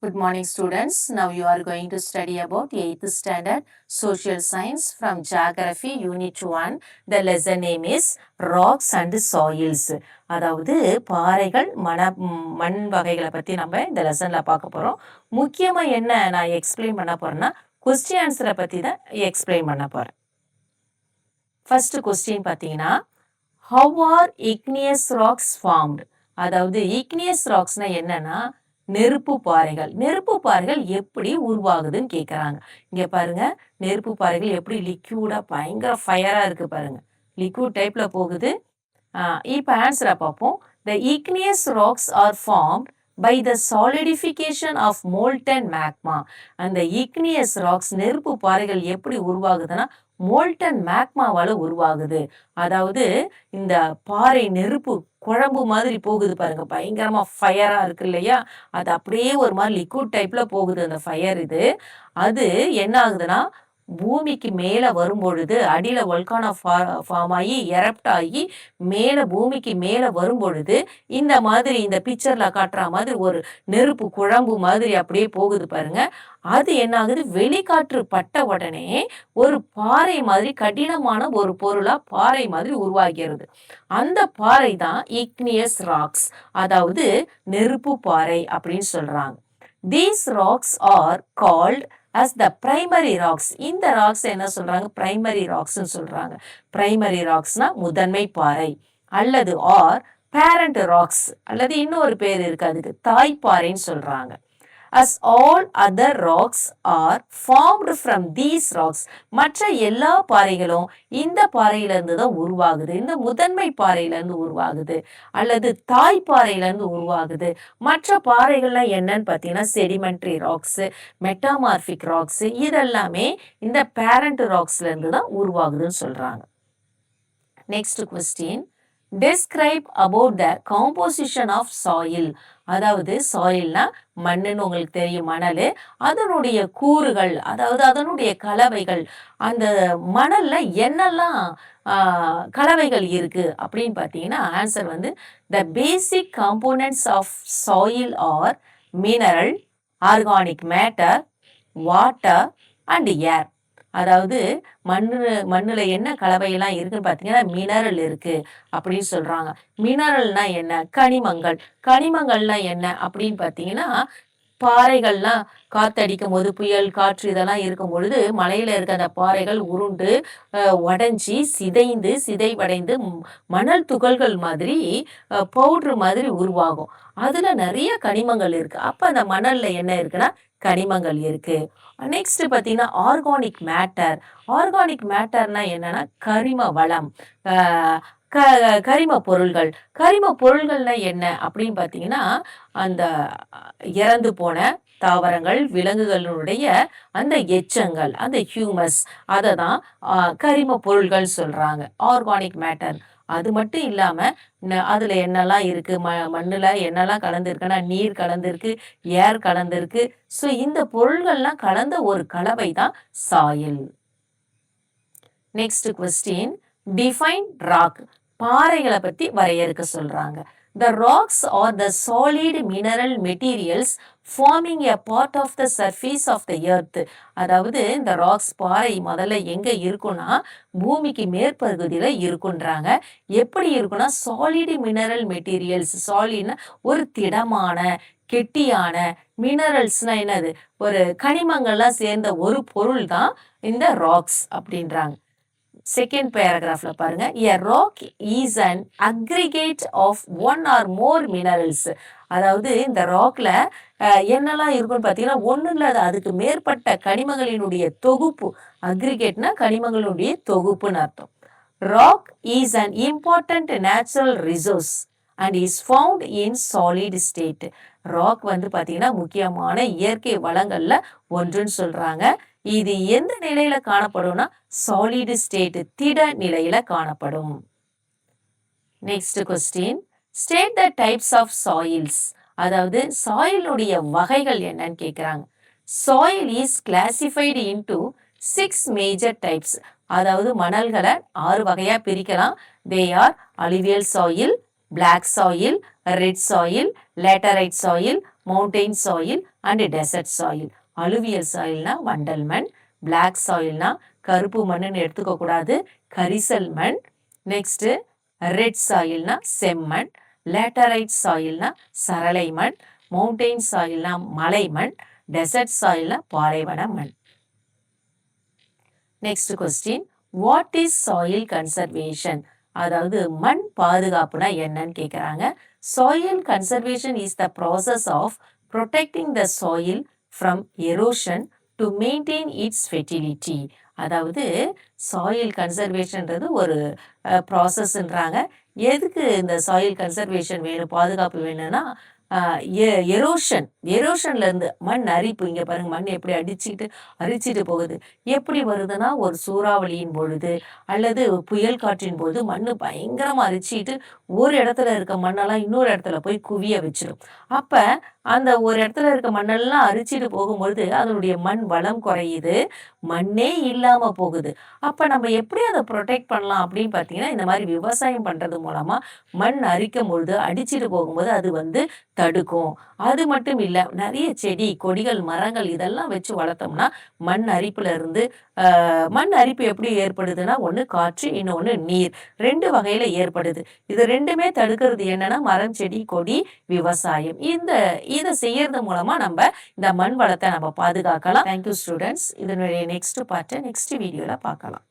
Good morning students. Now you are going to study about 8th standard social science from geography unit 1. The lesson name is rocks and soils. அதாவது பாறைகள் மண் வகைகளை பற்றி நம்ம இந்த லெசனில் பார்க்க போகிறோம். முக்கியமாக என்ன நான் எக்ஸ்பிளைன் பண்ண போகிறேன்னா கொஸ்டின் ஆன்சரை பற்றி தான் எக்ஸ்பிளைன் பண்ண போகிறேன். ஃபர்ஸ்ட் கொஸ்டின் பார்த்தீங்கன்னா how are igneous rocks formed? அதாவது igneous rocksனா என்னன்னா நெருப்பு பாறைகள் எப்படி உருவாகுதுன்னு கேட்குறாங்க. இங்கே பாருங்க, நெருப்பு பாறைகள் எப்படி லிக்யூடா பயங்கர ஃபயரா இருக்கு பாருங்க, லிக்விட் டைப்ல போகுது. இப்போ ஆன்சரை பார்ப்போம். The igneous rocks are formed by the solidification of molten magma. அந்த igneous rocks நெருப்பு பாறைகள் எப்படி உருவாகுதுன்னா மோல்டன் மேக்மாவால உருவாகுது. அதாவது இந்த பாறை நெருப்பு குழம்பு மாதிரி போகுது பாருங்க, பயங்கரமா ஃபயரா இருக்கு இல்லையா, அது அப்படியே ஒரு மாதிரி லிக்விட் டைப்ல போகுது அந்த ஃபயர். இது அது என்ன ஆகுதுன்னா பூமிக்கு மேலே வரும்பொழுது அடியில் வல்கானோ ஃபார்ம் ஆகி எரப்ட் ஆகி மேலே பூமிக்கு மேலே வரும்பொழுது இந்த மாதிரி இந்த பிக்சரில் காட்டுற மாதிரி ஒரு நெருப்பு குழம்பு மாதிரி அப்படியே போகுது பாருங்க. அது என்ன ஆகுது, வெளிக்காற்று பட்ட உடனே ஒரு பாறை மாதிரி கடினமான ஒரு பொருளாக பாறை மாதிரி உருவாகிறது. அந்த பாறை தான் இக்னியஸ் ராக்ஸ், அதாவது நெருப்பு பாறை அப்படின்னு சொல்கிறாங்க. These rocks are called as the primary rocks. இந்த ராக்ஸ் என்ன சொல்றாங்க, பிரைமரி ராக்ஸ்னு சொல்றாங்க. பிரைமரி ராக்ஸ்னா முதன்மை பாறை, அல்லது ஆர் பேரண்ட் ராக்ஸ், அல்லது இன்னொரு பேர் இருக்கு அதுக்கு, தாய்ப்பாறைன்னு சொல்றாங்க. As all other rocks are formed from these rocks. மற்ற எல்லா பாறைகளும் இந்த பாறையிலிருந்து தான் உருவாகுது, இந்த முதன்மை பாறையிலிருந்து உருவாகுது அல்லது தாய்ப்பாறையிலிருந்து உருவாகுது. மற்ற பாறைகள்லாம் என்னன்னு பார்த்தீங்கன்னா செடிமெண்ட்ரி ராக்ஸ், மெட்டாமார்பிக் ராக்ஸ், இதெல்லாமே இந்த பேரண்ட் ராக்ஸ்லேருந்து தான் உருவாகுதுன்னு சொல்றாங்க. Next question, describe about the composition of soil. அதாவது சாயில்னா மண்ணுன்னு உங்களுக்கு தெரியும், மணல், அதனுடைய கூறுகள், அதாவது அதனுடைய கலவைகள், அந்த மணல்ல என்னெல்லாம் கலவைகள் இருக்கு அப்படின்னு பார்த்தீங்கன்னா ஆன்சர் வந்து the basic components of soil are mineral, organic matter, water and air. அதாவது மண்ணுல என்ன கலவையெல்லாம் இருக்குன்னு பார்த்தீங்கன்னா மினரல் இருக்கு அப்படின்னு சொல்றாங்க. மினரல்னா என்ன, கனிமங்கள்னா என்ன அப்படின்னு பார்த்தீங்கன்னா பாறைகள்லாம் காத்தடிக்கும் போது புயல் காற்று இதெல்லாம் இருக்கும் பொழுது மலையில இருக்க அந்த பாறைகள் உருண்டு உடஞ்சி சிதைவடைந்து மணல் துகள்கள் மாதிரி பவுட்ரு மாதிரி உருவாகும். அதுல நிறைய கனிமங்கள் இருக்கு. அப்ப அந்த மணல்ல என்ன இருக்குன்னா கனிமங்கள் இருக்கு. நெக்ஸ்ட் பார்த்தீங்கன்னா ஆர்கானிக் மேட்டர்னா என்னன்னா கரிம வளம், கரிம பொருள்கள்னா என்ன அப்படின்னு பார்த்தீங்கன்னா அந்த இறந்து போன தாவரங்கள் விலங்குகளுடைய அந்த எச்சங்கள், அந்த ஹியூமஸ், அதை தான் கரிம பொருள்கள் சொல்றாங்க, ஆர்கானிக் மேட்டர். அது மட்டும் இல்லாம அதுல என்னெல்லாம் இருக்கு, மண்ணுல என்னெல்லாம் கலந்துருக்குன்னா நீர் கலந்துருக்கு, ஏர் கலந்துருக்கு. ஸோ இந்த பொருள்கள்லாம் கலந்த ஒரு கலவை தான் soil. Next question, define rock. பாறைகளை பத்தி வரையறுக்க சொல்றாங்க. The rocks are the solid mineral materials forming a part of the surface of the earth. அதாவது இந்த ராக்ஸ் பாறை முதல்ல எங்க இருக்குன்னா பூமிக்கு மேற்பகுதியில இருக்குன்றாங்க. எப்படி இருக்குன்னா சாலிட் மினரல் மெட்டீரியல்ஸ், சாலிட்னா ஒரு திடமான கெட்டியான, மினரல்ஸ்னா என்னது, ஒரு கனிமங்கள்லாம் சேர்ந்த ஒரு பொருள் தான் இந்த ராக்ஸ் அப்படின்றாங்க. செகண்ட் பேராகிராஃப்ல பாருங்க, a rock is an aggregate of one or more minerals. அதாவது இந்த ராக்ல என்னெல்லாம் இருக்குன்னு பார்த்தீங்கன்னா ஒன்றும் இல்லாத அதுக்கு மேற்பட்ட கனிமங்களினுடைய தொகுப்பு. அக்ரிகேட்னா கனிமங்களுடைய தொகுப்புன்னு அர்த்தம். Rock is an important natural resource and is found in solid state. Rock வந்து பார்த்தீங்கன்னா முக்கியமான இயற்கை வளங்கள்ல ஒன்றுன்னு சொல்றாங்க. இது எந்த நிலையில காணப்படும்னா சாலிட் ஸ்டேட், திட நிலையில காணப்படும். Next question, state the types of soils. அதாவது சாயிலுடைய வகைகள் என்னன்னு கேட்குறாங்க. Soil is classified into 6 major types. அதாவது மணல்களை 6 வகையா பிரிக்கலாம். They are alluvial soil, black soil, red soil, laterite soil, mountain soil and desert soil. அலுவியல் சாயில்னா வண்டல் மண், பிளாக் சாயில்னா கருப்பு மண்ணுன்னு எடுத்துக்க கூடாது, கரிசல் மண். நெக்ஸ்ட் ரெட் சாயில்னா செம்மண், லேட்டரைட் சாயில்னா சரளை மண், மவுண்டெயின் சாயில்னா மலை மண், டெசர்ட் சாயில்னா பாலைவன மண். Next question, what is soil conservation? அதாவது மண் பாதுகாப்புனா என்னன்னு கேட்குறாங்க. Soil conservation is the process of protecting the soil from erosion to maintain its fertility. அதாவது சாயில் கன்சர்வேஷன்றது ஒரு ப்ராசஸ்ன்றாங்க. எதுக்கு இந்த சாயில் கன்சர்வேஷன் வேணும், பாதுகாப்பு வேணும்னா எரோஷன்லேருந்து மண் அரிப்பு. இங்கே பாருங்க, மண் எப்படி அரிச்சிட்டு போகுது. எப்படி வருதுன்னா, ஒரு சூறாவளியின் பொழுது அல்லது புயல் காற்றின் போது மண் பயங்கரமாக அரிச்சிட்டு ஒரு இடத்துல இருக்க மண்ணெல்லாம் இன்னொரு இடத்துல போய் குவிய வச்சிடும். அப்போ அந்த ஒரு இடத்துல இருக்க மண்ணெல்லாம் அரிச்சிட்டு போகும்பொழுது அதனுடைய மண் வளம் குறையுது, மண்ணே இல்லாமல் போகுது. அப்போ நம்ம எப்படி அதை ப்ரொடெக்ட் பண்ணலாம் அப்படின்னு பார்த்தீங்கன்னா, இந்த மாதிரி விவசாயம் பண்ணுறது மூலமாக மண் அரிக்கும் பொழுது அடிச்சிட்டு போகும்போது அது தடுக்கும். அது மட்டும் இல்லை, நிறைய செடி கொடிகள் மரங்கள் இதெல்லாம் வச்சு வளர்த்தோம்னா மண் அரிப்புல இருந்து மண் அரிப்பு எப்படி ஏற்படுதுன்னா, ஒன்று காற்று, இன்னொன்று நீர், 2 வகையில் ஏற்படுது. இது ரெண்டுமே தடுக்கிறது என்னன்னா மரம், செடி, கொடி, விவசாயம். இதை செய்யறது மூலமா நம்ம இந்த மண் வளத்தை நம்ம பாதுகாக்கலாம். Thank you students. இதனுடைய நெக்ஸ்ட் பார்ட்டை நெக்ஸ்ட் வீடியோல பார்க்கலாம்.